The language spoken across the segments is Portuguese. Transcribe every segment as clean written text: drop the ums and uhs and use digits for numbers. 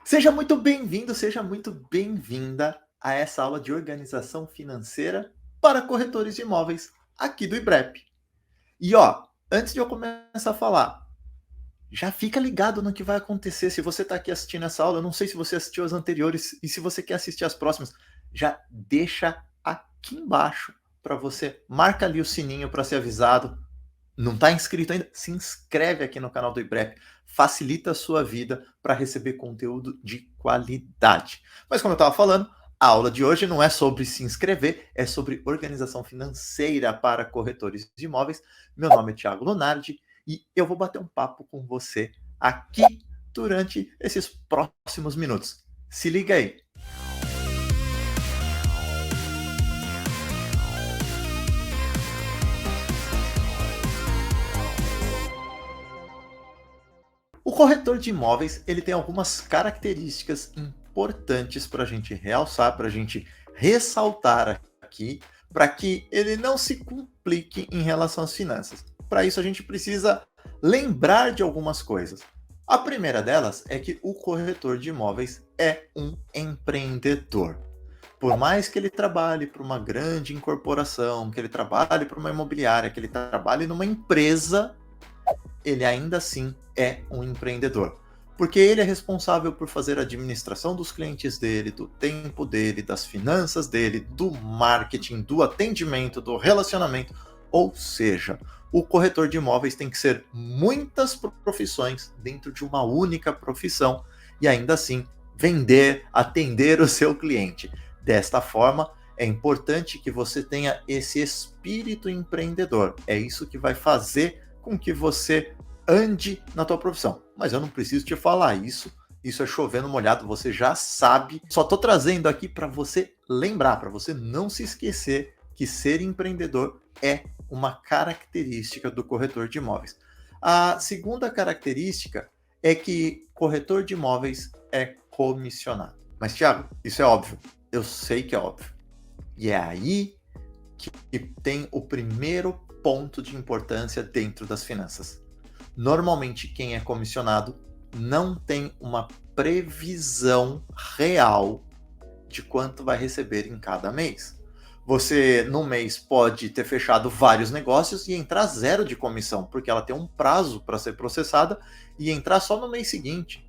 Seja muito bem-vindo, seja muito bem-vinda a essa aula de organização financeira para corretores de imóveis aqui do IBREP. E ó, antes de eu começar a falar, já fica ligado no que vai acontecer. Se você está aqui assistindo essa aula, eu não sei se você assistiu as anteriores e se você quer assistir as próximas, já deixa aqui embaixo para você, marca ali o sininho para ser avisado. Não está inscrito ainda? Se inscreve aqui no canal do IBREP. Facilita a sua vida para receber conteúdo de qualidade. Mas como eu estava falando, a aula de hoje não é sobre se inscrever, é sobre organização financeira para corretores de imóveis. Meu nome é Thiago Lunardi e eu vou bater um papo com você aqui durante esses próximos minutos. Se liga aí. O corretor de imóveis ele tem algumas características importantes para a gente realçar, para a gente ressaltar aqui, para que ele não se complique em relação às finanças. Para isso a gente precisa lembrar de algumas coisas. A primeira delas é que o corretor de imóveis é um empreendedor. Por mais que ele trabalhe para uma grande incorporação, que ele trabalhe para uma imobiliária, que ele trabalhe numa empresa, ele ainda assim é um empreendedor. Porque ele é responsável por fazer a administração dos clientes dele, do tempo dele, das finanças dele, do marketing, do atendimento, do relacionamento. Ou seja, o corretor de imóveis tem que ser muitas profissões dentro de uma única profissão e ainda assim vender, atender o seu cliente. Desta forma, é importante que você tenha esse espírito empreendedor. É isso que vai fazer com que você ande na tua profissão. Mas eu não preciso te falar isso. Isso é chovendo molhado, você já sabe. Só estou trazendo aqui para você lembrar, para você não se esquecer que ser empreendedor é uma característica do corretor de imóveis. A segunda característica é que corretor de imóveis é comissionado. Mas, Thiago, isso é óbvio. Eu sei que é óbvio. E é aí que tem o primeiro ponto de importância dentro das finanças. Normalmente, quem é comissionado não tem uma previsão real de quanto vai receber em cada mês. Você, no mês, pode ter fechado vários negócios e entrar zero de comissão, porque ela tem um prazo para ser processada e entrar só no mês seguinte.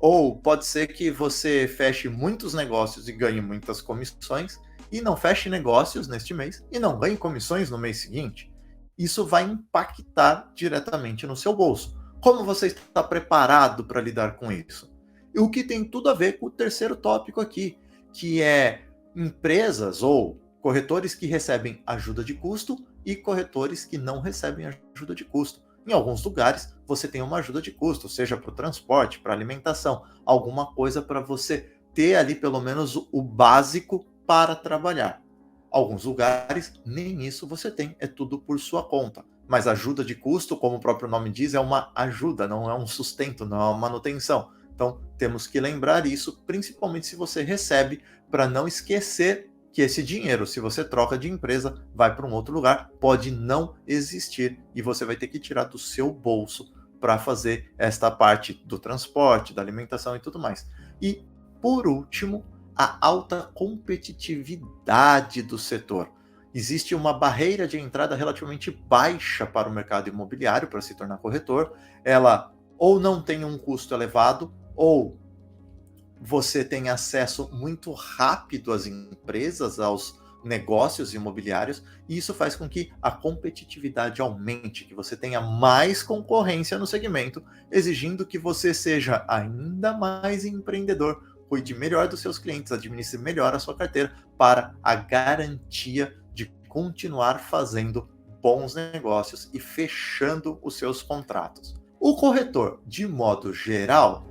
Ou pode ser que você feche muitos negócios e ganhe muitas comissões e não feche negócios neste mês e não ganhe comissões no mês seguinte. Isso vai impactar diretamente no seu bolso. Como você está preparado para lidar com isso? E o que tem tudo a ver com o terceiro tópico aqui, que é empresas ou corretores que recebem ajuda de custo e corretores que não recebem ajuda de custo. Em alguns lugares, você tem uma ajuda de custo, seja para o transporte, para alimentação, alguma coisa para você ter ali pelo menos o básico para trabalhar. Alguns lugares, nem isso você tem, é tudo por sua conta. Mas ajuda de custo, como o próprio nome diz, é uma ajuda, não é um sustento, não é uma manutenção. Então, temos que lembrar isso, principalmente se você recebe, para não esquecer que esse dinheiro, se você troca de empresa, vai para um outro lugar, pode não existir e você vai ter que tirar do seu bolso para fazer esta parte do transporte, da alimentação e tudo mais. E, por último, a alta competitividade do setor. Existe uma barreira de entrada relativamente baixa para o mercado imobiliário para se tornar corretor. Ela ou não tem um custo elevado, ou você tem acesso muito rápido às empresas, aos negócios imobiliários, e isso faz com que a competitividade aumente, que você tenha mais concorrência no segmento, exigindo que você seja ainda mais empreendedor, cuide melhor dos seus clientes, administre melhor a sua carteira para a garantia de continuar fazendo bons negócios e fechando os seus contratos. O corretor, de modo geral,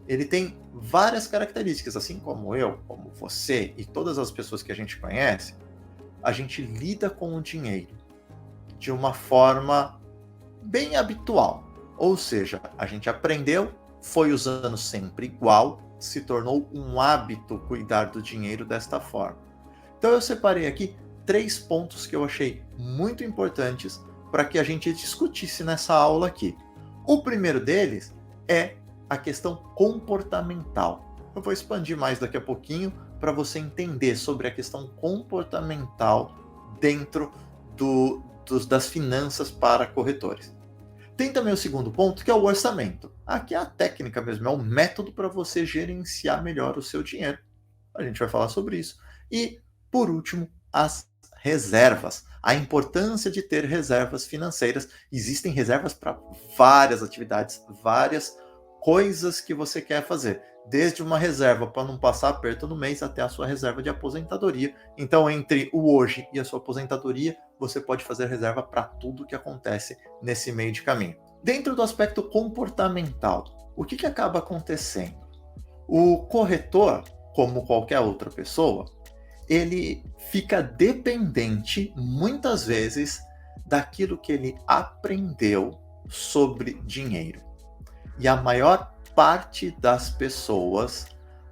ele tem várias características, assim como eu, como você e todas as pessoas que a gente conhece, a gente lida com o dinheiro de uma forma bem habitual. Ou seja, a gente aprendeu, foi usando sempre igual, se tornou um hábito cuidar do dinheiro desta forma. Então eu separei aqui 3 pontos que eu achei muito importantes para que a gente discutisse nessa aula aqui. O primeiro deles é a questão comportamental. Eu vou expandir mais daqui a pouquinho para você entender sobre a questão comportamental dentro das finanças para corretores. Tem também o segundo ponto, que é o orçamento. Aqui é a técnica mesmo, é o método para você gerenciar melhor o seu dinheiro. A gente vai falar sobre isso. E, por último, as reservas. A importância de ter reservas financeiras. Existem reservas para várias atividades, várias coisas que você quer fazer. Desde uma reserva para não passar aperto no mês até a sua reserva de aposentadoria. Então, entre o hoje e a sua aposentadoria, você pode fazer reserva para tudo que acontece nesse meio de caminho. Dentro do aspecto comportamental, o que acaba acontecendo? O corretor, como qualquer outra pessoa, ele fica dependente, muitas vezes, daquilo que ele aprendeu sobre dinheiro. E a maior parte das pessoas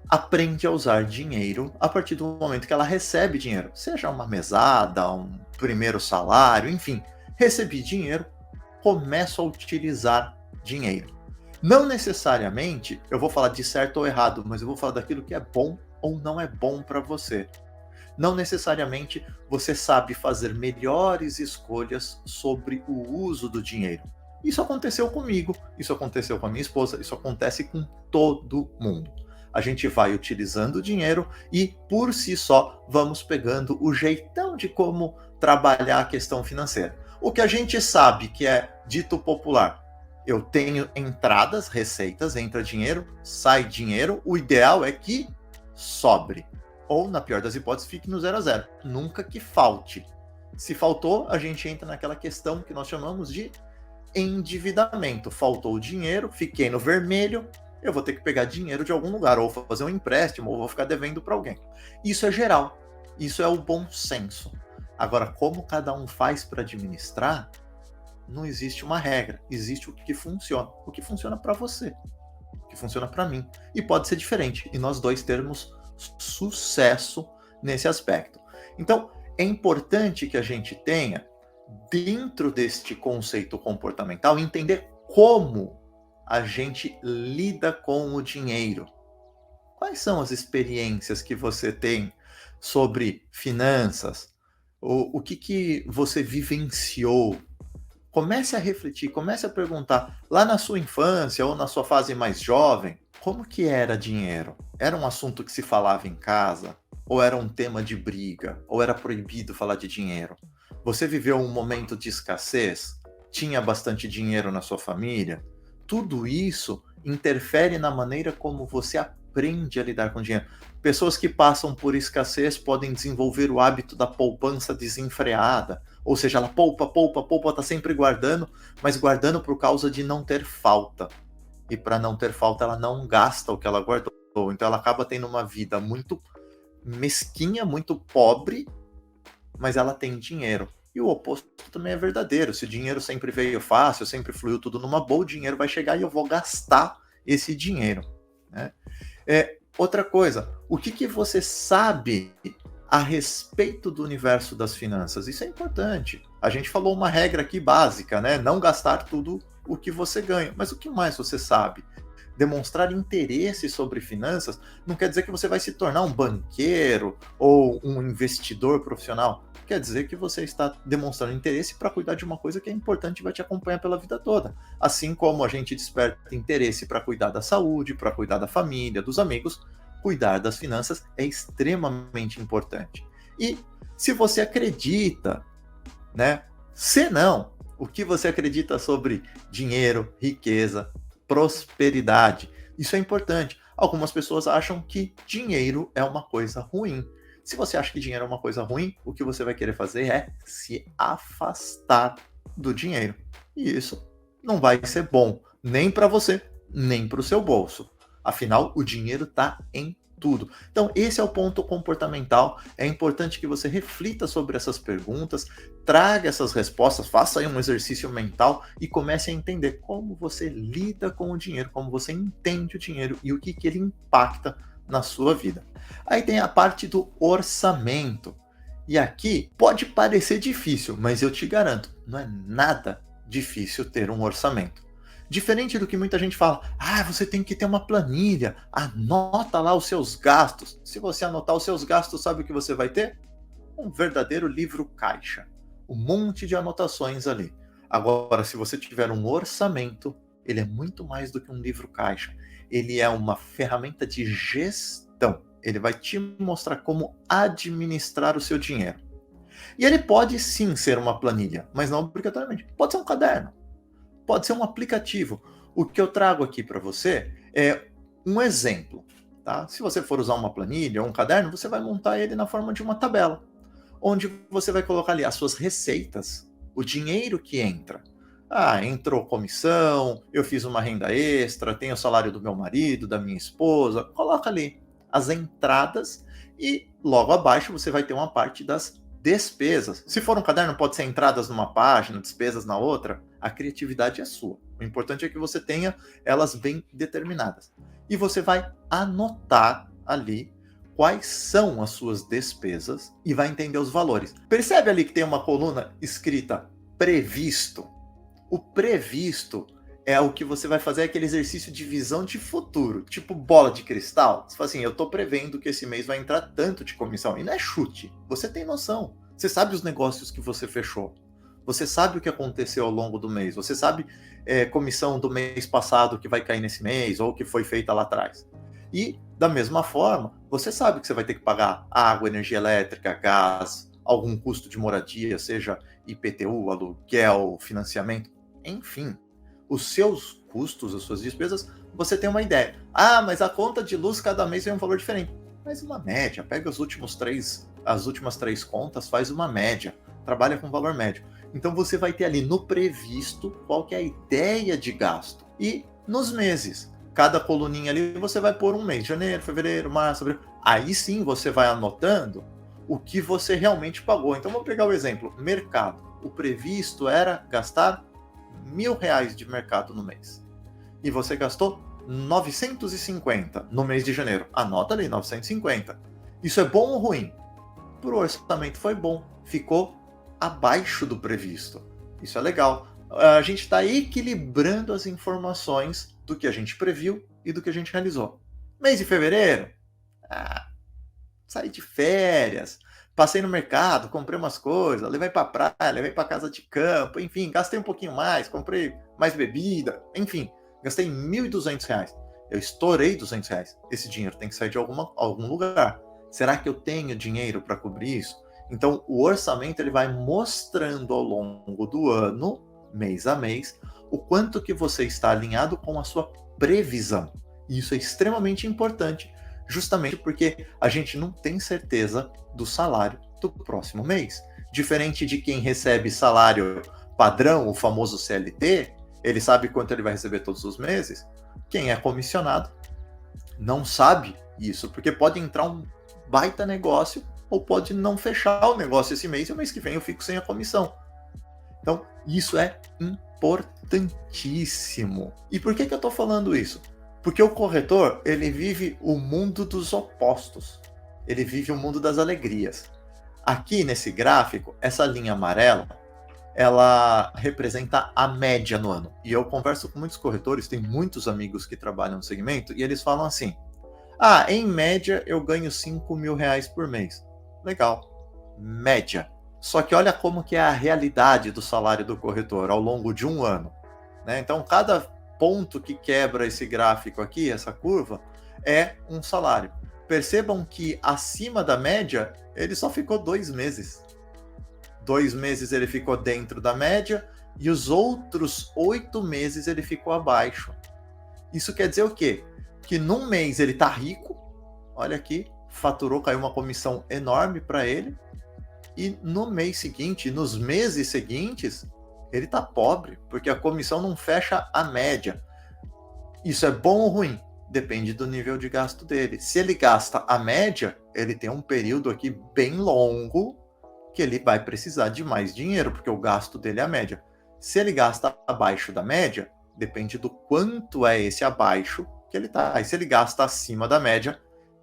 aprende a usar dinheiro a partir do momento que ela recebe dinheiro, seja uma mesada, um primeiro salário, enfim, recebi dinheiro, começo a utilizar dinheiro. Não necessariamente eu vou falar de certo ou errado, mas eu vou falar daquilo que é bom ou não é bom para você. Não necessariamente você sabe fazer melhores escolhas sobre o uso do dinheiro. Isso aconteceu comigo, isso aconteceu com a minha esposa, isso acontece com todo mundo. A gente vai utilizando o dinheiro e, por si só, vamos pegando o jeitão de como trabalhar a questão financeira. O que a gente sabe que é dito popular, eu tenho entradas, receitas, entra dinheiro, sai dinheiro, o ideal é que sobre. Ou, na pior das hipóteses, fique no 0 a 0. Nunca que falte. Se faltou, a gente entra naquela questão que nós chamamos de endividamento. Faltou o dinheiro, fiquei no vermelho, eu vou ter que pegar dinheiro de algum lugar, ou fazer um empréstimo, ou vou ficar devendo para alguém. Isso é geral, isso é o bom senso. Agora, como cada um faz para administrar, não existe uma regra, existe o que funciona para você, o que funciona para mim, e pode ser diferente, e nós dois termos sucesso nesse aspecto. Então, é importante que a gente tenha, dentro deste conceito comportamental, entender como a gente lida com o dinheiro. Quais são as experiências que você tem sobre finanças? O que você vivenciou? Comece a refletir, comece a perguntar, lá na sua infância ou na sua fase mais jovem, como que era dinheiro? Era um assunto que se falava em casa? Ou era um tema de briga? Ou era proibido falar de dinheiro? Você viveu um momento de escassez? Tinha bastante dinheiro na sua família? Tudo isso interfere na maneira como você aprende a lidar com dinheiro. Pessoas que passam por escassez podem desenvolver o hábito da poupança desenfreada. Ou seja, ela poupa, está sempre guardando, mas guardando por causa de não ter falta. E para não ter falta, ela não gasta o que ela guardou. Então ela acaba tendo uma vida muito mesquinha, muito pobre, mas ela tem dinheiro. E o oposto também é verdadeiro. Se o dinheiro sempre veio fácil, sempre fluiu tudo numa boa, o dinheiro vai chegar e eu vou gastar esse dinheiro, né? Outra coisa, o que você sabe a respeito do universo das finanças? Isso é importante. A gente falou uma regra aqui básica, né? Não gastar tudo o que você ganha. Mas o que mais você sabe? Demonstrar interesse sobre finanças não quer dizer que você vai se tornar um banqueiro ou um investidor profissional. Quer dizer que você está demonstrando interesse para cuidar de uma coisa que é importante e vai te acompanhar pela vida toda. Assim como a gente desperta interesse para cuidar da saúde, para cuidar da família, dos amigos, cuidar das finanças é extremamente importante. E se você acredita, né? Se não, o que você acredita sobre dinheiro, riqueza, prosperidade? Isso é importante. Algumas pessoas acham que dinheiro é uma coisa ruim. Se você acha que dinheiro é uma coisa ruim, o que você vai querer fazer é se afastar do dinheiro. E isso não vai ser bom, nem para você, nem para o seu bolso. Afinal, o dinheiro está em tudo. Então, esse é o ponto comportamental. É importante que você reflita sobre essas perguntas, traga essas respostas, faça aí um exercício mental e comece a entender como você lida com o dinheiro, como você entende o dinheiro e o que ele impacta na sua vida. Aí tem a parte do orçamento. E aqui pode parecer difícil, mas eu te garanto, não é nada difícil ter um orçamento. Diferente do que muita gente fala, você tem que ter uma planilha, anota lá os seus gastos. Se você anotar os seus gastos, sabe o que você vai ter? Um verdadeiro livro caixa. Um monte de anotações ali. Agora, se você tiver um orçamento, ele é muito mais do que um livro caixa. Ele é uma ferramenta de gestão. Ele vai te mostrar como administrar o seu dinheiro. E ele pode sim ser uma planilha, mas não obrigatoriamente. Pode ser um caderno, pode ser um aplicativo. O que eu trago aqui para você é um exemplo. Tá? Se você for usar uma planilha ou um caderno, você vai montar ele na forma de uma tabela, onde você vai colocar ali as suas receitas, o dinheiro que entra. Entrou comissão, eu fiz uma renda extra, tenho o salário do meu marido, da minha esposa. Coloca ali as entradas e logo abaixo você vai ter uma parte das despesas. Se for um caderno, pode ser entradas numa página, despesas na outra. A criatividade é sua. O importante é que você tenha elas bem determinadas. E você vai anotar ali quais são as suas despesas e vai entender os valores. Percebe ali que tem uma coluna escrita previsto? O previsto é o que você vai fazer aquele exercício de visão de futuro, tipo bola de cristal. Você fala assim, eu estou prevendo que esse mês vai entrar tanto de comissão. E não é chute, você tem noção. Você sabe os negócios que você fechou. Você sabe o que aconteceu ao longo do mês. Você sabe comissão do mês passado que vai cair nesse mês ou que foi feita lá atrás. E, da mesma forma, você sabe que você vai ter que pagar água, energia elétrica, gás, algum custo de moradia, seja IPTU, aluguel, financiamento, enfim. Os seus custos, as suas despesas, você tem uma ideia. Mas a conta de luz cada mês vem um valor diferente. Faz uma média, pega as últimas três contas, faz uma média, trabalha com valor médio. Então você vai ter ali no previsto qual que é a ideia de gasto. E nos meses, cada coluninha ali você vai pôr um mês, janeiro, fevereiro, março, abril. Aí sim você vai anotando o que você realmente pagou. Então vamos pegar o exemplo, mercado. O previsto era gastar R$1.000 de mercado no mês. E você gastou 950 no mês de janeiro. Anota ali, 950. Isso é bom ou ruim? Para o orçamento foi bom. Ficou abaixo do previsto. Isso é legal. A gente está equilibrando as informações do que a gente previu e do que a gente realizou. Mês de fevereiro? Saí de férias, passei no mercado, comprei umas coisas, levei para praia, levei para casa de campo, enfim, gastei um pouquinho mais, comprei mais bebida, enfim, gastei R$1.200. Eu estourei R$200. Esse dinheiro tem que sair de algum lugar. Será que eu tenho dinheiro para cobrir isso? Então, o orçamento ele vai mostrando ao longo do ano, mês a mês, o quanto que você está alinhado com a sua previsão. E isso é extremamente importante, justamente porque a gente não tem certeza do salário do próximo mês. Diferente de quem recebe salário padrão, o famoso CLT, ele sabe quanto ele vai receber todos os meses. Quem é comissionado não sabe isso, porque pode entrar um baita negócio ou pode não fechar o negócio esse mês e o mês que vem eu fico sem a comissão. Então, isso é importantíssimo. E por que eu estou falando isso? Porque o corretor, ele vive o mundo dos opostos. Ele vive o mundo das alegrias. Aqui nesse gráfico, essa linha amarela, ela representa a média no ano. E eu converso com muitos corretores, tem muitos amigos que trabalham no segmento, e eles falam assim, em média eu ganho R$5.000 por mês. Legal, média. Só que olha como que é a realidade do salário do corretor ao longo de um ano. Né? Então, cada ponto que quebra esse gráfico aqui, essa curva, é um salário. Percebam que acima da média, ele só ficou 2 meses. 2 meses ele ficou dentro da média e os outros 8 meses ele ficou abaixo. Isso quer dizer o quê? Que num mês ele tá rico, olha aqui, faturou, caiu uma comissão enorme para ele, e no mês seguinte, nos meses seguintes, ele tá pobre, porque a comissão não fecha a média. Isso é bom ou ruim? Depende do nível de gasto dele. Se ele gasta a média, ele tem um período aqui bem longo que ele vai precisar de mais dinheiro, porque o gasto dele é a média. Se ele gasta abaixo da média, depende do quanto é esse abaixo que ele tá. E se ele gasta acima da média,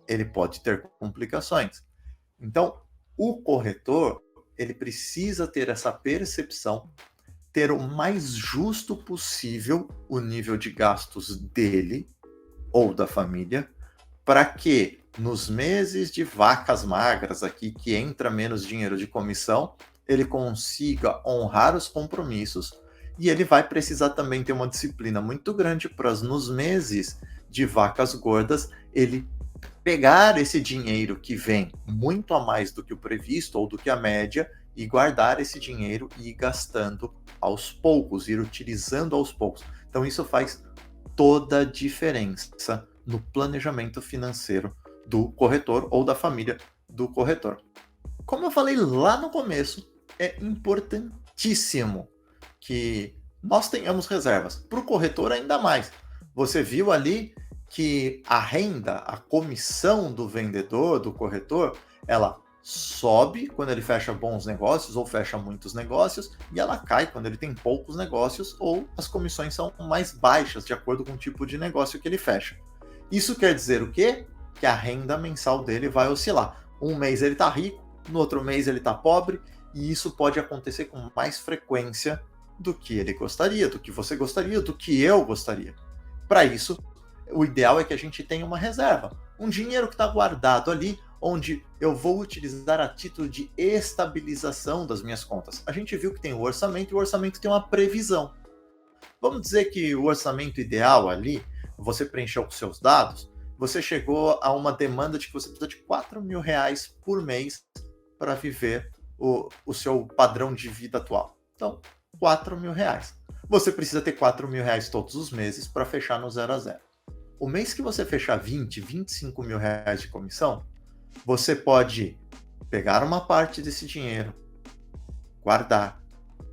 ele pode ter complicações. Então, o corretor, ele precisa ter essa percepção ter o mais justo possível o nível de gastos dele ou da família, para que nos meses de vacas magras aqui, que entra menos dinheiro de comissão, ele consiga honrar os compromissos e ele vai precisar também ter uma disciplina muito grande para nos meses de vacas gordas ele pegar esse dinheiro que vem muito a mais do que o previsto ou do que a média e guardar esse dinheiro e ir gastando aos poucos, ir utilizando aos poucos. Então isso faz toda a diferença no planejamento financeiro do corretor ou da família do corretor. Como eu falei lá no começo, é importantíssimo que nós tenhamos reservas. Para o corretor, ainda mais. Você viu ali que a renda, a comissão do vendedor, do corretor, ela sobe quando ele fecha bons negócios ou fecha muitos negócios e ela cai quando ele tem poucos negócios ou as comissões são mais baixas de acordo com o tipo de negócio que ele fecha. Isso quer dizer o quê? Que a renda mensal dele vai oscilar. Um mês ele está rico, no outro mês ele está pobre, e isso pode acontecer com mais frequência do que ele gostaria, do que você gostaria, do que eu gostaria. Para isso, o ideal é que a gente tenha uma reserva, um dinheiro que está guardado ali, onde eu vou utilizar a título de estabilização das minhas contas. A gente viu que tem o orçamento e o orçamento tem uma previsão. Vamos dizer que o orçamento ideal ali, você preencheu com seus dados, você chegou a uma demanda de que você precisa de R$ 4.000 por mês para viver o seu padrão de vida atual. Então, R$ 4.000. Você precisa ter R$ 4.000 todos os meses para fechar no 0 a 0. O mês que você fechar 20, R$ 25.000 de comissão, você pode pegar uma parte desse dinheiro, guardar,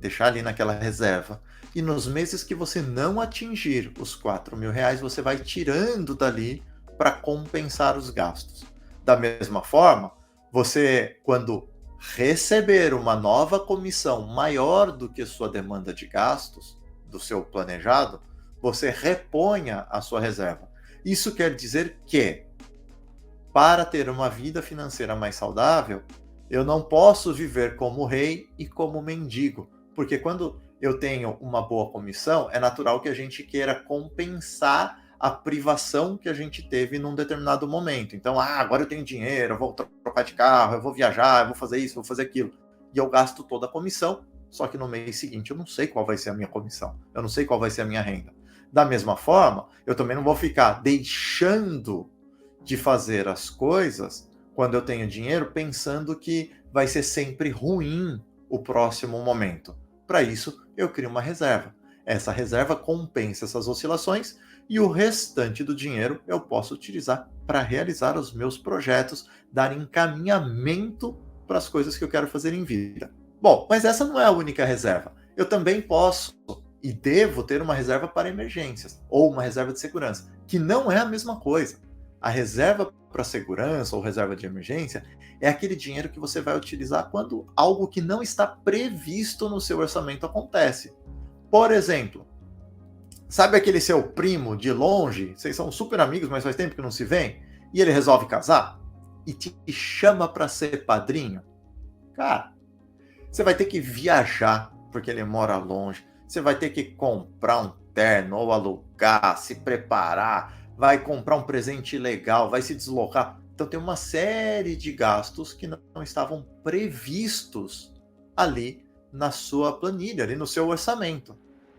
deixar ali naquela reserva, e nos meses que você não atingir os R$ 4.000, você vai tirando dali para compensar os gastos. Da mesma forma, você, quando receber uma nova comissão maior do que sua demanda de gastos, do seu planejado, você reponha a sua reserva. Isso quer dizer que, para ter uma vida financeira mais saudável, eu não posso viver como rei e como mendigo, porque quando eu tenho uma boa comissão, é natural que a gente queira compensar a privação que a gente teve num determinado momento. Então, agora eu tenho dinheiro, eu vou trocar de carro, eu vou viajar, eu vou fazer isso, eu vou fazer aquilo. E eu gasto toda a comissão, só que no mês seguinte eu não sei qual vai ser a minha comissão, eu não sei qual vai ser a minha renda. Da mesma forma, eu também não vou ficar deixando de fazer as coisas quando eu tenho dinheiro pensando que vai ser sempre ruim o próximo momento. Para isso, eu crio uma reserva. Essa reserva compensa essas oscilações e o restante do dinheiro eu posso utilizar para realizar os meus projetos, dar encaminhamento para as coisas que eu quero fazer em vida. Bom, mas essa não é a única reserva. Eu também posso e devo ter uma reserva para emergências, ou uma reserva de segurança, que não é a mesma coisa. A reserva para segurança ou reserva de emergência é aquele dinheiro que você vai utilizar quando algo que não está previsto no seu orçamento acontece. Por exemplo, sabe aquele seu primo de longe, vocês são super amigos, mas faz tempo que não se veem, e ele resolve casar e te chama para ser padrinho? Cara, você vai ter que viajar porque ele mora longe, você vai ter que comprar um terno ou alugar, se preparar, vai comprar um presente legal, vai se deslocar. Então tem uma série de gastos que não estavam previstos ali na sua planilha, ali no seu orçamento.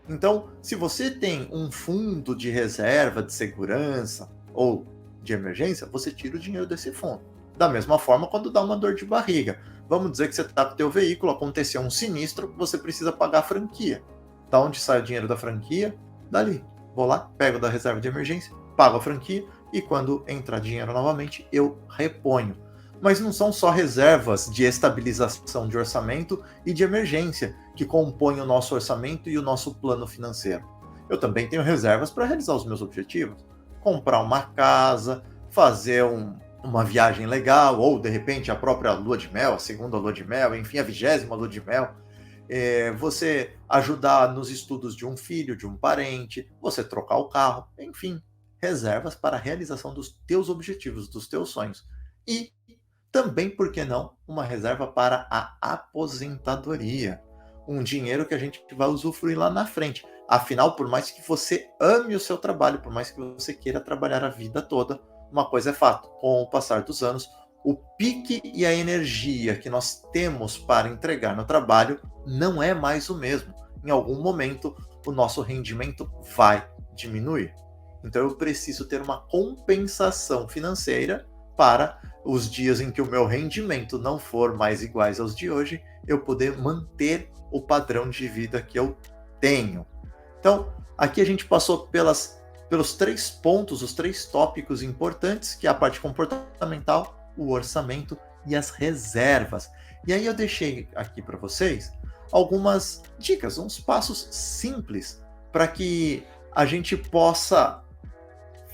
Então, se você tem um fundo de reserva de segurança ou de emergência, você tira o dinheiro desse fundo. Da mesma forma, quando dá uma dor de barriga. Vamos dizer que você está com o teu veículo, aconteceu um sinistro, você precisa pagar a franquia. Da onde sai o dinheiro da franquia? Dali. Vou lá, pego da reserva de emergência, pago a franquia e quando entrar dinheiro novamente, eu reponho. Mas não são só reservas de estabilização de orçamento e de emergência que compõem o nosso orçamento e o nosso plano financeiro. Eu também tenho reservas para realizar os meus objetivos. Comprar uma casa, fazer uma viagem legal, ou de repente a própria lua de mel, a segunda lua de mel, enfim, a 20ª lua de mel. Você ajudar nos estudos de um filho, de um parente, você trocar o carro, enfim, reservas para a realização dos teus objetivos, dos teus sonhos. E também, por que não, uma reserva para a aposentadoria. um dinheiro que a gente vai usufruir lá na frente. Afinal, por mais que você ame o seu trabalho, por mais que você queira trabalhar a vida toda, uma coisa é fato, com o passar dos anos, o pique e a energia que nós temos para entregar no trabalho não é mais o mesmo. Em algum momento, o nosso rendimento vai diminuir. Então, eu preciso ter uma compensação financeira para os dias em que o meu rendimento não for mais iguais aos de hoje, eu poder manter o padrão de vida que eu tenho. Então, aqui a gente passou pelos 3 pontos, os 3 tópicos importantes, que é a parte comportamental, o orçamento e as reservas. E aí eu deixei aqui para vocês algumas dicas, uns passos simples para que a gente possa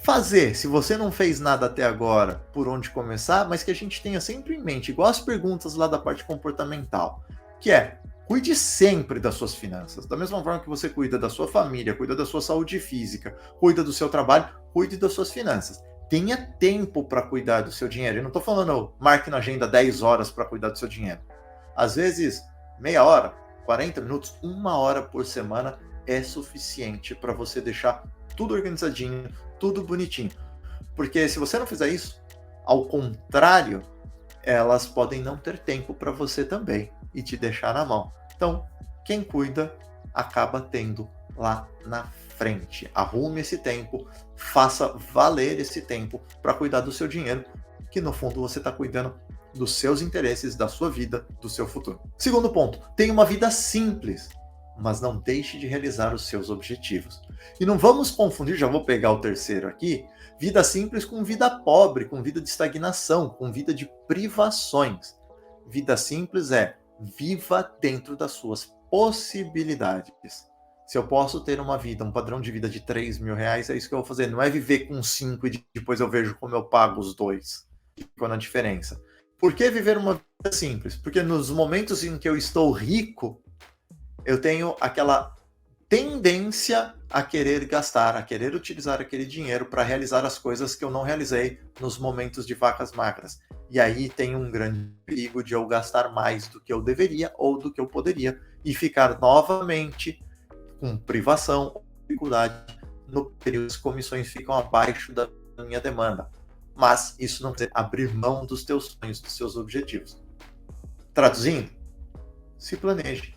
fazer, se você não fez nada até agora, por onde começar, mas que a gente tenha sempre em mente, igual as perguntas lá da parte comportamental, que é: cuide sempre das suas finanças. Da mesma forma que você cuida da sua família, cuida da sua saúde física, cuida do seu trabalho, cuide das suas finanças. Tenha tempo para cuidar do seu dinheiro. Eu não estou falando marque na agenda 10 horas para cuidar do seu dinheiro. Às vezes, meia hora, 40 minutos, 1 hora por semana é suficiente para você deixar tudo organizadinho, tudo bonitinho. Porque se você não fizer isso, ao contrário, elas podem não ter tempo para você também e te deixar na mão. Então, quem cuida acaba tendo lá na frente. Arrume esse tempo, faça valer esse tempo para cuidar do seu dinheiro, que no fundo você está cuidando dos seus interesses, da sua vida, do seu futuro. Segundo ponto, tenha uma vida simples, mas não deixe de realizar os seus objetivos. E não vamos confundir, já vou pegar o terceiro aqui, vida simples com vida pobre, com vida de estagnação, com vida de privações. Vida simples é viva dentro das suas possibilidades. Se eu posso ter uma vida, um padrão de vida de 3 mil reais, é isso que eu vou fazer. Não é viver com 5 e depois eu vejo como eu pago os 2. Ficou na diferença. Por que viver uma vida simples? Porque nos momentos em que eu estou rico, eu tenho aquela tendência a querer gastar, a querer utilizar aquele dinheiro para realizar as coisas que eu não realizei nos momentos de vacas magras. E aí tem um grande perigo de eu gastar mais do que eu deveria ou do que eu poderia e ficar novamente com privação, dificuldade no período as comissões ficam abaixo da minha demanda. Mas isso não quer abrir mão dos teus sonhos, dos seus objetivos. Traduzindo, se planeje,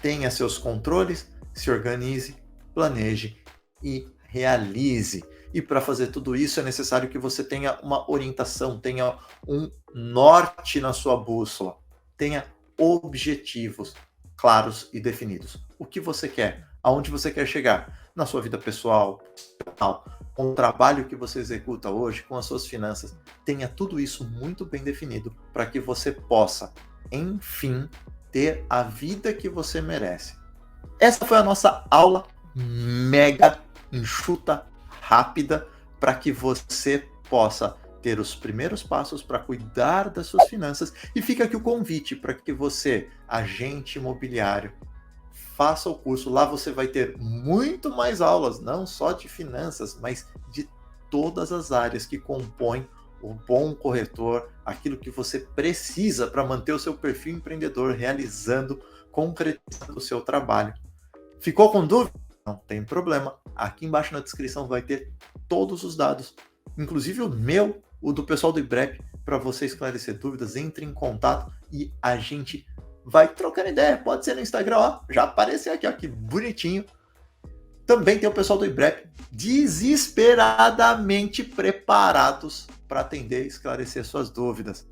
tenha seus controles, se organize, planeje e realize. E para fazer tudo isso é necessário que você tenha uma orientação, tenha um norte na sua bússola, tenha objetivos claros e definidos. O que você quer? Aonde você quer chegar? Na sua vida pessoal, com o trabalho que você executa hoje, com as suas finanças. Tenha tudo isso muito bem definido para que você possa, enfim, ter a vida que você merece. Essa foi a nossa aula mega enxuta, rápida, para que você possa ter os primeiros passos para cuidar das suas finanças. E fica aqui o convite para que você, agente imobiliário, faça o curso. Lá você vai ter muito mais aulas, não só de finanças, mas de todas as áreas que compõem o bom corretor, aquilo que você precisa para manter o seu perfil empreendedor realizando, concretizando o seu trabalho. Ficou com dúvida? Não tem problema. Aqui embaixo na descrição vai ter todos os dados, inclusive o meu, o do pessoal do IBREP, para você esclarecer dúvidas. Entre em contato e a gente vai trocando ideia. Pode ser no Instagram, ó, já apareceu aqui, ó, que bonitinho. Também tem o pessoal do IBREP desesperadamente preparados para atender e esclarecer suas dúvidas.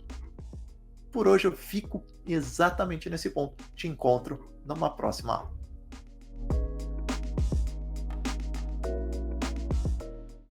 Por hoje eu fico exatamente nesse ponto. Te encontro numa próxima aula.